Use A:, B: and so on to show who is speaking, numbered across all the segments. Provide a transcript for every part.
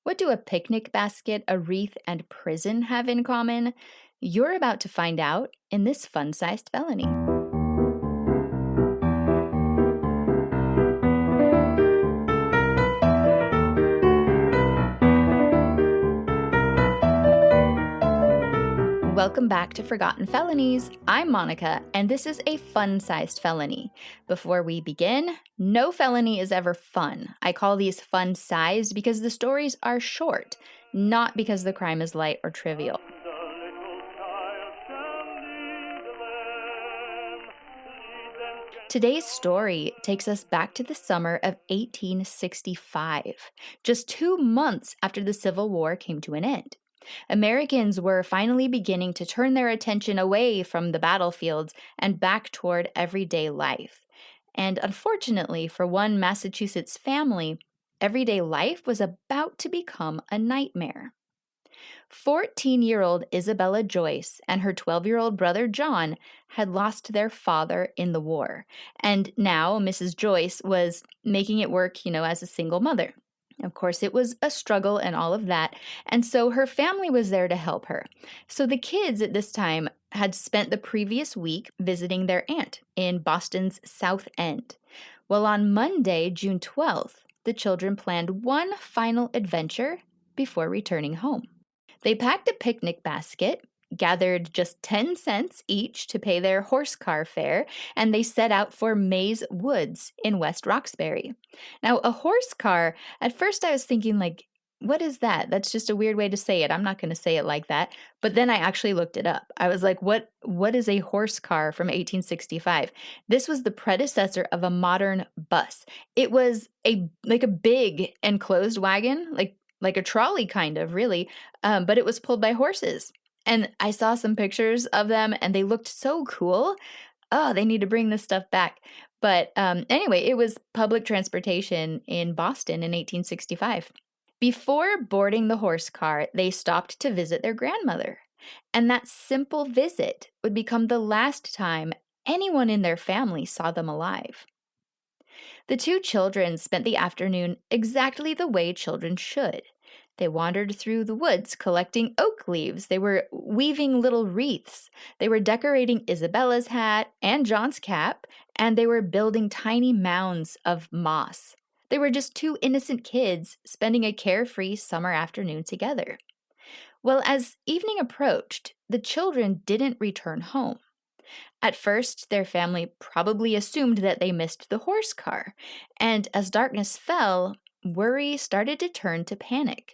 A: What do a picnic basket, a wreath, and prison have in common? You're about to find out in this fun sized felony. Welcome back to Forgotten Felonies. I'm Monica, and this is a fun sized felony. Before we begin, no felony is ever fun. I call these fun sized because the stories are short, not because the crime is light or trivial. Today's story takes us back to the summer of 1865, just 2 months after the Civil War came to an end. Americans were finally beginning to turn their attention away from the battlefields and back toward everyday life. And unfortunately, for one Massachusetts family, everyday life was about to become a nightmare. 14-year-old Isabella Joyce and her 12-year-old brother John had lost their father in the war. And now Mrs. Joyce was making it work, as a single mother. Of course, it was a struggle and all of that, and so her family was there to help her. So the kids at this time had spent the previous week visiting their aunt in Boston's South End. Well, on Monday, June 12th, the children planned one final adventure before returning home. They packed a picnic basket, gathered just 10 cents each to pay their horse car fare, and they set out for Mays Woods in West Roxbury. Now, a horse car, at first I was thinking, what is that? That's just a weird way to say it. I'm not going to say it like that. But then I actually looked it up. I was like, what is a horse car from 1865? This was the predecessor of a modern bus. It was a big enclosed wagon, like a trolley kind of, really, but it was pulled by horses. And I saw some pictures of them, and they looked so cool. Oh, they need to bring this stuff back. But anyway, it was public transportation in Boston in 1865. Before boarding the horse car, they stopped to visit their grandmother. And that simple visit would become the last time anyone in their family saw them alive. The two children spent the afternoon exactly the way children should. They wandered through the woods collecting oak leaves. They were weaving little wreaths. They were decorating Isabella's hat and John's cap, and they were building tiny mounds of moss. They were just two innocent kids spending a carefree summer afternoon together. Well, as evening approached, the children didn't return home. At first, their family probably assumed that they missed the horse car, and as darkness fell, worry started to turn to panic.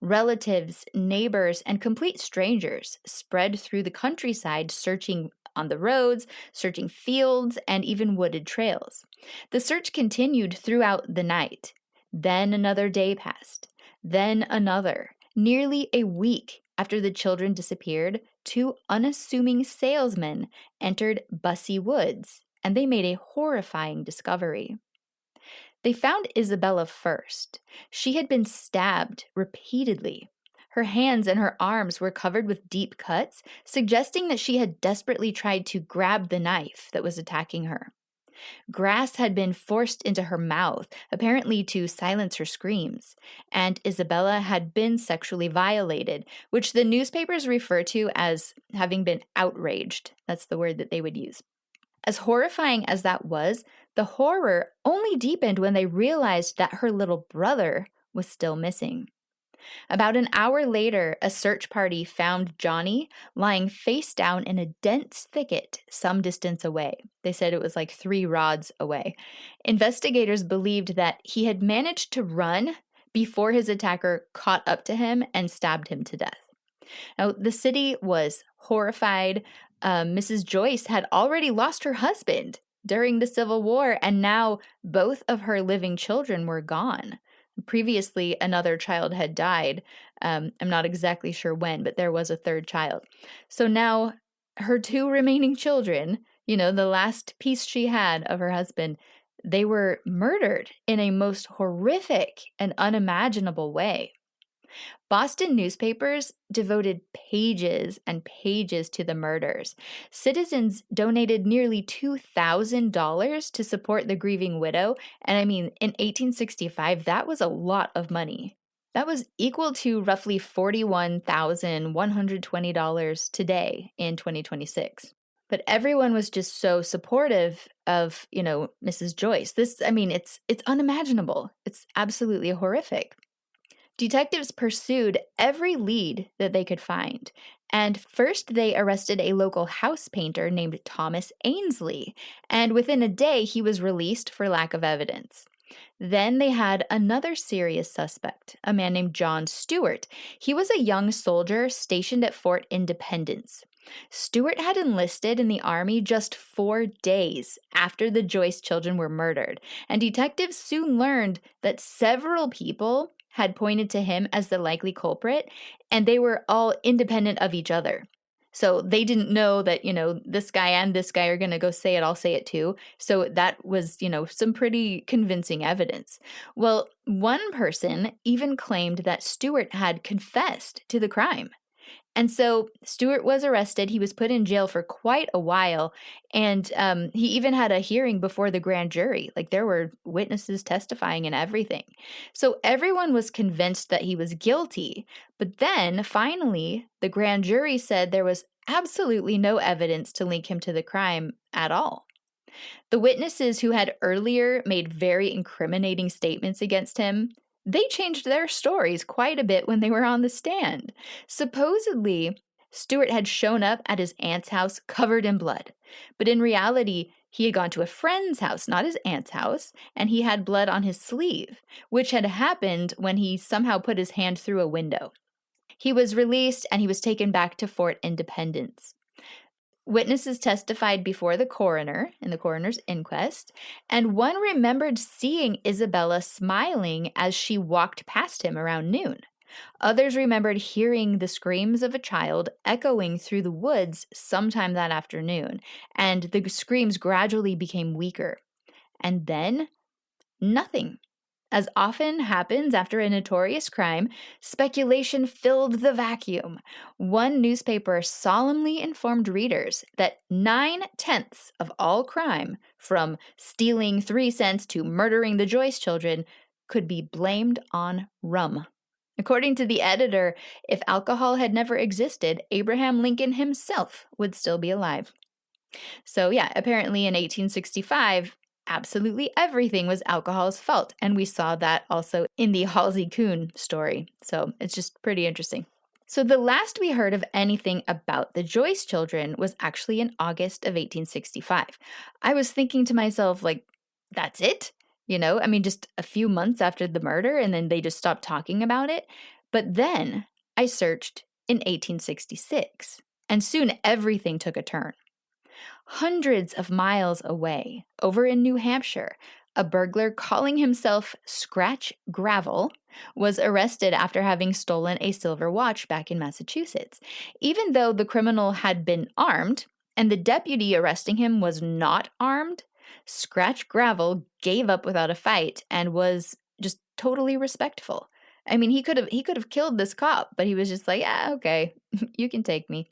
A: Relatives, neighbors, and complete strangers spread through the countryside searching on the roads, searching fields, and even wooded trails. The search continued throughout the night. Then another day passed. Then another. Nearly a week after the children disappeared, two unassuming salesmen entered Bussey Woods, and they made a horrifying discovery. They found Isabella first. She had been stabbed repeatedly. Her hands and her arms were covered with deep cuts, suggesting that she had desperately tried to grab the knife that was attacking her. Grass had been forced into her mouth, apparently to silence her screams, and Isabella had been sexually violated, which the newspapers refer to as having been outraged. That's the word that they would use. As horrifying as that was, the horror only deepened when they realized that her little brother was still missing. About an hour later, a search party found Johnny lying face down in a dense thicket some distance away. They said it was like 3 rods away. Investigators believed that he had managed to run before his attacker caught up to him and stabbed him to death. Now, the city was horrified. Mrs. Joyce had already lost her husband during the Civil War, and now both of her living children were gone. Previously, another child had died. I'm not exactly sure when, but there was a third child. So now her 2 remaining children, the last piece she had of her husband, they were murdered in a most horrific and unimaginable way. Boston newspapers devoted pages and pages to the murders. Citizens donated nearly $2,000 to support the grieving widow, and in 1865, that was a lot of money. That was equal to roughly $41,120 today in 2026. But everyone was just so supportive of, Mrs. Joyce. It's unimaginable. It's absolutely horrific. Detectives pursued every lead that they could find. And first, they arrested a local house painter named Thomas Ainsley. And within a day, he was released for lack of evidence. Then they had another serious suspect, a man named John Stewart. He was a young soldier stationed at Fort Independence. Stewart had enlisted in the Army just 4 days after the Joyce children were murdered, and detectives soon learned that several people had pointed to him as the likely culprit, and they were all independent of each other. So they didn't know that, this guy and this guy are going to go say it, I'll say it too. So that was, some pretty convincing evidence. Well, one person even claimed that Stewart had confessed to the crime. And so Stewart was arrested. He was put in jail for quite a while. And he even had a hearing before the grand jury. Like, there were witnesses testifying and everything. So everyone was convinced that he was guilty. But then finally, the grand jury said there was absolutely no evidence to link him to the crime at all. The witnesses who had earlier made very incriminating statements against him, they changed their stories quite a bit when they were on the stand. Supposedly, Stewart had shown up at his aunt's house covered in blood. But in reality, he had gone to a friend's house, not his aunt's house, and he had blood on his sleeve, which had happened when he somehow put his hand through a window. He was released and he was taken back to Fort Independence. Witnesses testified before the coroner in the coroner's inquest, and one remembered seeing Isabella smiling as she walked past him around noon. Others remembered hearing the screams of a child echoing through the woods sometime that afternoon, and the screams gradually became weaker. And then, nothing. As often happens after a notorious crime, speculation filled the vacuum. One newspaper solemnly informed readers that 9/10 of all crime, from stealing 3 cents to murdering the Joyce children, could be blamed on rum. According to the editor, if alcohol had never existed, Abraham Lincoln himself would still be alive. So yeah, apparently in 1865, absolutely everything was alcohol's fault. And we saw that also in the Halsey Coon story. So it's just pretty interesting. So the last we heard of anything about the Joyce children was actually in August of 1865. I was thinking to myself, like, that's it? Just a few months after the murder, and then they just stopped talking about it. But then I searched in 1866, and soon everything took a turn. Hundreds of miles away, over in New Hampshire, a burglar calling himself Scratch Gravel was arrested after having stolen a silver watch back in Massachusetts. Even though the criminal had been armed and the deputy arresting him was not armed, Scratch Gravel gave up without a fight and was just totally respectful. He could have killed this cop, but he was just like, yeah, okay, you can take me.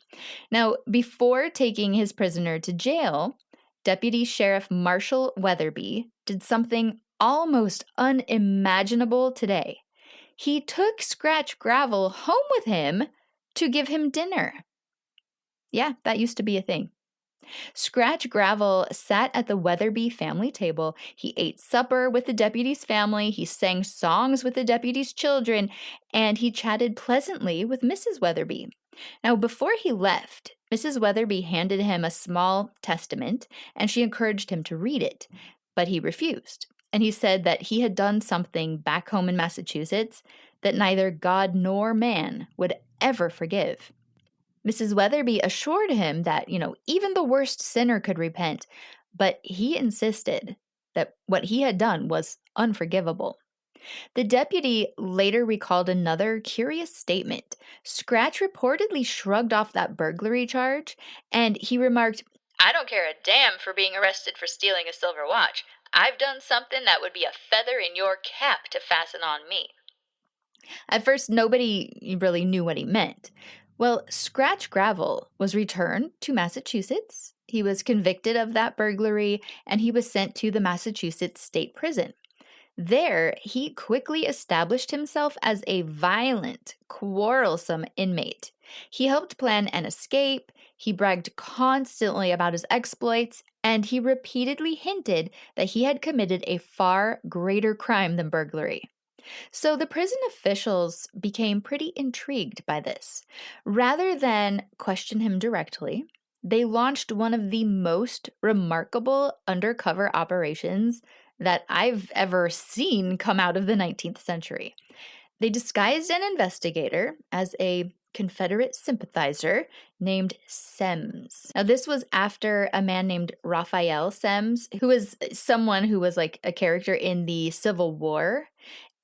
A: Now, before taking his prisoner to jail, Deputy Sheriff Marshall Weatherby did something almost unimaginable today. He took Scratch Gravel home with him to give him dinner. Yeah, that used to be a thing. Scratch Gravel sat at the Weatherby family table. He ate supper with the deputy's family, he sang songs with the deputy's children, and he chatted pleasantly with Mrs. Weatherby. Now, before he left, Mrs. Weatherby handed him a small testament, and she encouraged him to read it, but he refused. And he said that he had done something back home in Massachusetts that neither God nor man would ever forgive. Mrs. Weatherby assured him that, even the worst sinner could repent, but he insisted that what he had done was unforgivable. The deputy later recalled another curious statement. Scratch reportedly shrugged off that burglary charge, and he remarked, "I don't care a damn for being arrested for stealing a silver watch. I've done something that would be a feather in your cap to fasten on me." At first, nobody really knew what he meant. Well, Scratch Gravel was returned to Massachusetts. He was convicted of that burglary, and he was sent to the Massachusetts State Prison. There, he quickly established himself as a violent, quarrelsome inmate. He helped plan an escape, he bragged constantly about his exploits, and he repeatedly hinted that he had committed a far greater crime than burglary. So the prison officials became pretty intrigued by this. Rather than question him directly, they launched one of the most remarkable undercover operations that I've ever seen come out of the 19th century. They disguised an investigator as a Confederate sympathizer named Semmes. Now, this was after a man named Raphael Semmes, who was someone who was like a character in the Civil War,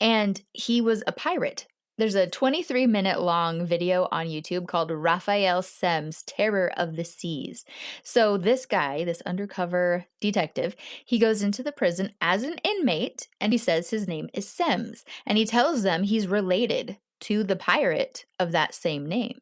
A: and he was a pirate. There's a 23-minute long video on YouTube called Raphael Semmes' Terror of the Seas. So this guy, this undercover detective, he goes into the prison as an inmate and he says his name is Semmes. And he tells them he's related to the pirate of that same name.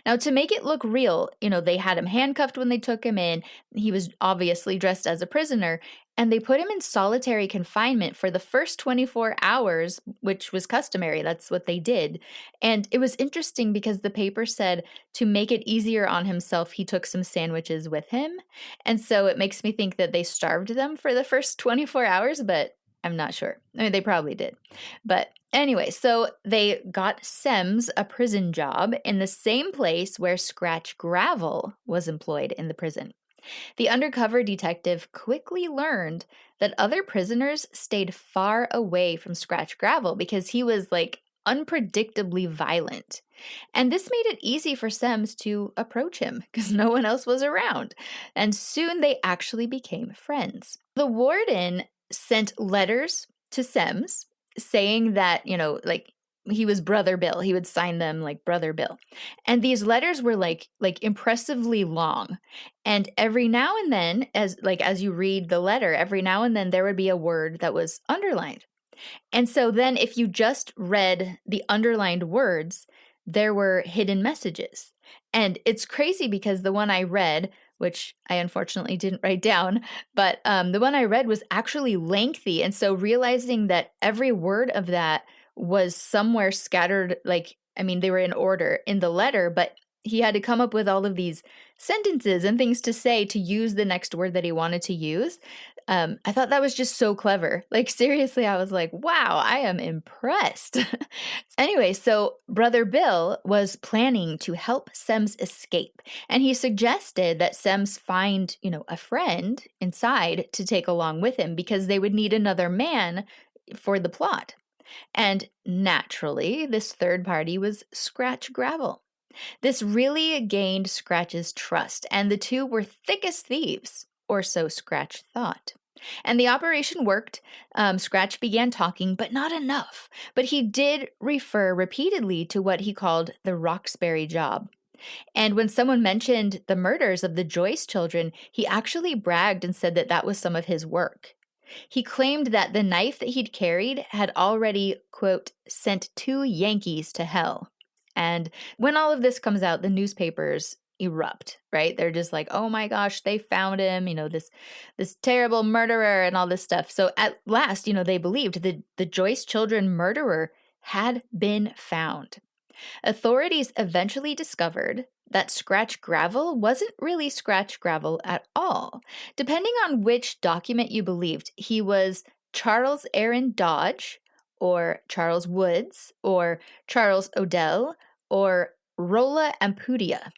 A: Now, to make it look real, they had him handcuffed when they took him in. He was obviously dressed as a prisoner, and they put him in solitary confinement for the first 24 hours, which was customary. That's what they did. And it was interesting because the paper said to make it easier on himself, he took some sandwiches with him. And so it makes me think that they starved them for the first 24 hours, but I'm not sure. I mean, they probably did. But anyway, so they got Semmes a prison job in the same place where Scratch Gravel was employed in the prison. The undercover detective quickly learned that other prisoners stayed far away from Scratch Gravel because he was like unpredictably violent. And this made it easy for Semmes to approach him because no one else was around. And soon they actually became friends. The warden sent letters to Semmes saying that, like he was Brother Bill. He would sign them like Brother Bill. And these letters were like impressively long. And every now and then, as you read the letter, every now and then there would be a word that was underlined. And so then if you just read the underlined words, there were hidden messages. And it's crazy because the one I read, which I unfortunately didn't write down, but the one I read was actually lengthy. And so realizing that every word of that was somewhere scattered, they were in order in the letter, but he had to come up with all of these sentences and things to say to use the next word that he wanted to use. I thought that was just so clever. Like, seriously, I was like, wow, I am impressed. Anyway, so Brother Bill was planning to help Semmes escape, and he suggested that Semmes find, a friend inside to take along with him because they would need another man for the plot. And naturally, this third party was Scratch Gravel. This really gained Scratch's trust, and the two were thick as thieves, or so Scratch thought. And the operation worked. Scratch began talking, but not enough. But he did refer repeatedly to what he called the Roxbury job. And when someone mentioned the murders of the Joyce children, he actually bragged and said that that was some of his work. He claimed that the knife that he'd carried had already, quote, sent 2 Yankees to hell. And when all of this comes out, the newspapers erupt, right? They're just like, oh my gosh, they found him, this terrible murderer and all this stuff. So at last, they believed that the Joyce children murderer had been found. Authorities eventually discovered that Scratch Gravel wasn't really Scratch Gravel at all. Depending on which document you believed, he was Charles Aaron Dodge, or Charles Woods, or Charles Odell, or Rolla Ampudia.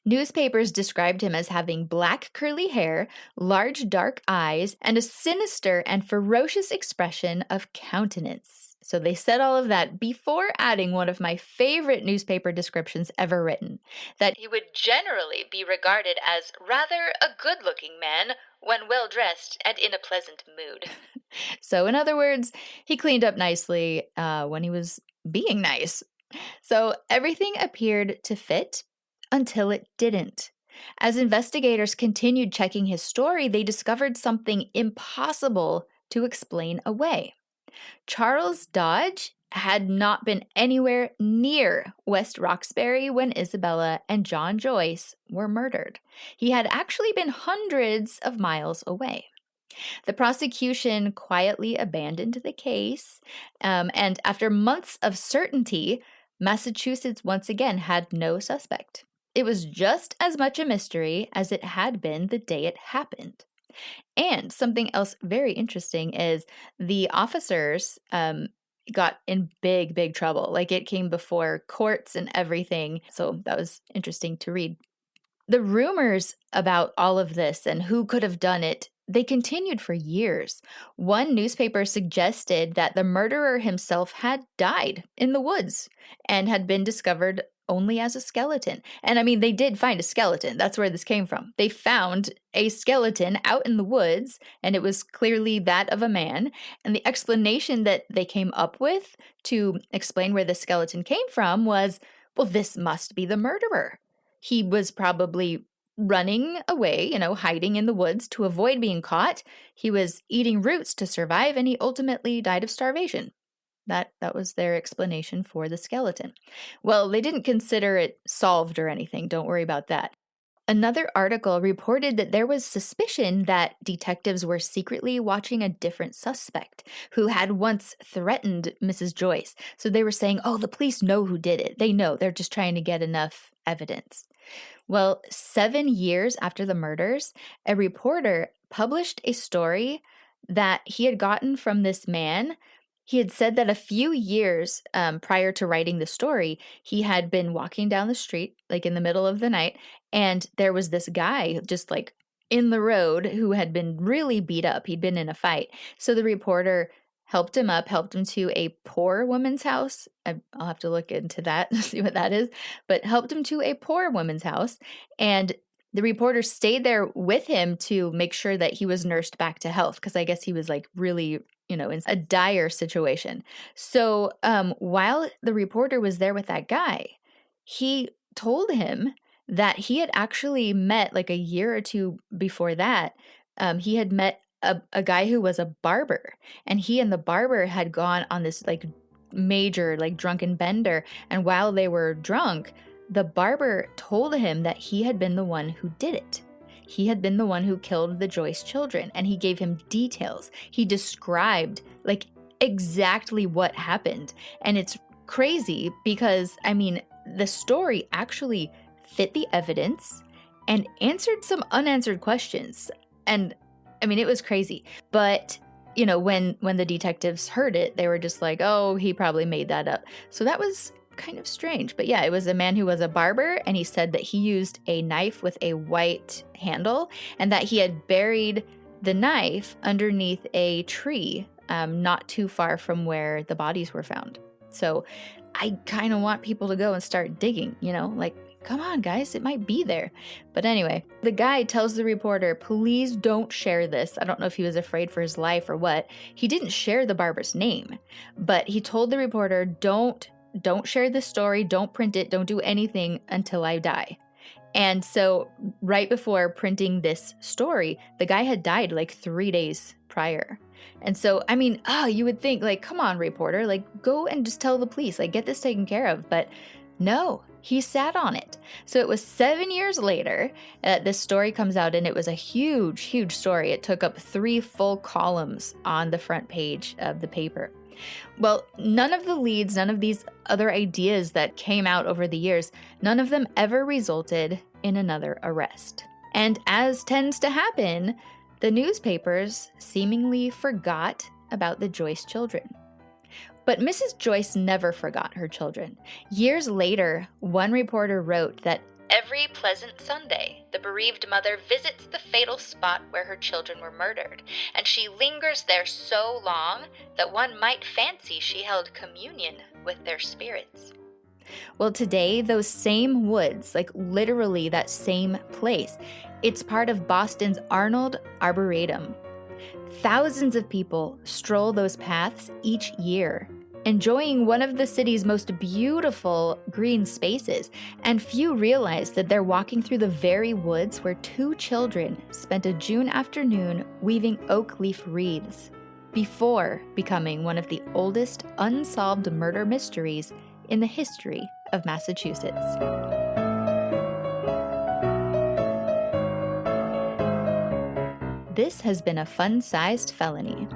A: Newspapers described him as having black curly hair, large dark eyes, and a sinister and ferocious expression of countenance. So they said all of that before adding one of my favorite newspaper descriptions ever written, that he would generally be regarded as rather a good-looking man when well-dressed and in a pleasant mood. So in other words, he cleaned up nicely when he was being nice. So everything appeared to fit until it didn't. As investigators continued checking his story, they discovered something impossible to explain away. Charles Dodge had not been anywhere near West Roxbury when Isabella and John Joyce were murdered. He had actually been hundreds of miles away. The prosecution quietly abandoned the case, and after months of certainty, Massachusetts once again had no suspect. It was just as much a mystery as it had been the day it happened. And something else very interesting is the officers got in big, big trouble. Like it came before courts and everything. So that was interesting to read. The rumors about all of this and who could have done it, they continued for years. One newspaper suggested that the murderer himself had died in the woods and had been discovered only as a skeleton. And I mean, they did find a skeleton. That's where this came from. They found a skeleton out in the woods, and it was clearly that of a man. And the explanation that they came up with to explain where the skeleton came from was, well, this must be the murderer. He was probably running away, hiding in the woods to avoid being caught. He was eating roots to survive, and he ultimately died of starvation. That was their explanation for the skeleton. Well, they didn't consider it solved or anything. Don't worry about that. Another article reported that there was suspicion that detectives were secretly watching a different suspect who had once threatened Mrs. Joyce. So they were saying, oh, the police know who did it. They know. They're just trying to get enough evidence. Well, 7 years after the murders, a reporter published a story that he had gotten from this man. He had said that a few years prior to writing the story, he had been walking down the street, like in the middle of the night, and there was this guy just like in the road who had been really beat up. He'd been in a fight. So the reporter helped him up, helped him to a poor woman's house. I'll have to look into that, see what that is, but helped him to a poor woman's house. And the reporter stayed there with him to make sure that he was nursed back to health, because I guess he was like really in a dire situation. So while the reporter was there with that guy, he told him that he had actually met, like a year or two before that, he had met a guy who was a barber, and he and the barber had gone on this like major like drunken bender. And while they were drunk, the barber told him that he had been the one who did it. He had been the one who killed the Joyce children, and he gave him details. He described like exactly what happened. And it's crazy because, I mean, the story actually fit the evidence and answered some unanswered questions. And I mean, it was crazy. But, when the detectives heard it, they were just like, oh, he probably made that up. So that was kind of strange. But yeah, it was a man who was a barber, and he said that he used a knife with a white handle and that he had buried the knife underneath a tree not too far from where the bodies were found. So I kind of want people to go and start digging, like, come on, guys, it might be there. But anyway, the guy tells the reporter, please don't share this. I don't know if he was afraid for his life or what. He didn't share the barber's name, but he told the reporter, don't share this story, don't print it, don't do anything until I die. And so right before printing this story, the guy had died like 3 days prior. And so, I mean, you would think like, come on, reporter, like go and just tell the police, like get this taken care of. But no, he sat on it. So it was 7 years later this story comes out, and it was a huge, huge story. It took up 3 full columns on the front page of the paper. Well, none of the leads, none of these other ideas that came out over the years, none of them ever resulted in another arrest. And as tends to happen, the newspapers seemingly forgot about the Joyce children. But Mrs. Joyce never forgot her children. Years later, one reporter wrote that every pleasant Sunday, the bereaved mother visits the fatal spot where her children were murdered, and she lingers there so long that one might fancy she held communion with their spirits. Well, today, those same woods, like literally that same place, it's part of Boston's Arnold Arboretum. Thousands of people stroll those paths each year, enjoying one of the city's most beautiful green spaces, and few realize that they're walking through the very woods where 2 children spent a June afternoon weaving oak leaf wreaths before becoming one of the oldest unsolved murder mysteries in the history of Massachusetts. This has been a fun-sized felony.